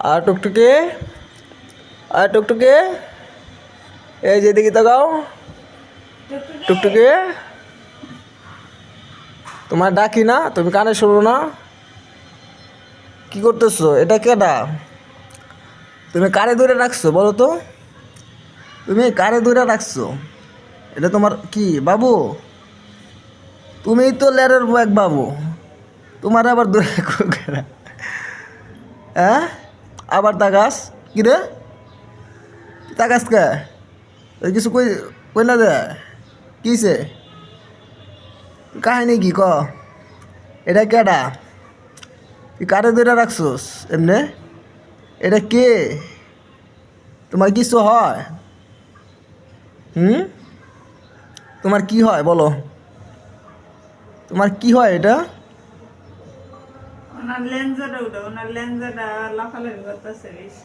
আর টুকটুকে, আর টুকটুকে, এই যে দিকে তাকাও। টুকটুকে, তোমার ডাকি না, তুমি কানে শোনো না? কি করতেছো? এটা কেডা? তুমি কারে ধরে রাখছো বলো তো? তুমি কারে ধরে রাখছো? এটা তোমার কি বাবু? তুমিই তো লেরের এক বাবু, তোমার আবার ধরে রাখো কেডা? হ্যাঁ, আবার তাকাস কি রে? তাকাস কে? ওই কিছু কই, কই না দে, কিছে কাহিনী কি ক? এটা কেডা? তুই কারে ধরে রাখছোস এমনে? এটা কে? তোমার কিছু হয়? হুম, তোমার কি হয় বলো? তোমার কি হয় এটা? ওনার লেঞ্জাটা উঠা, ওনার লেঞ্জাটা লাফালাফি করতেছে বেশি।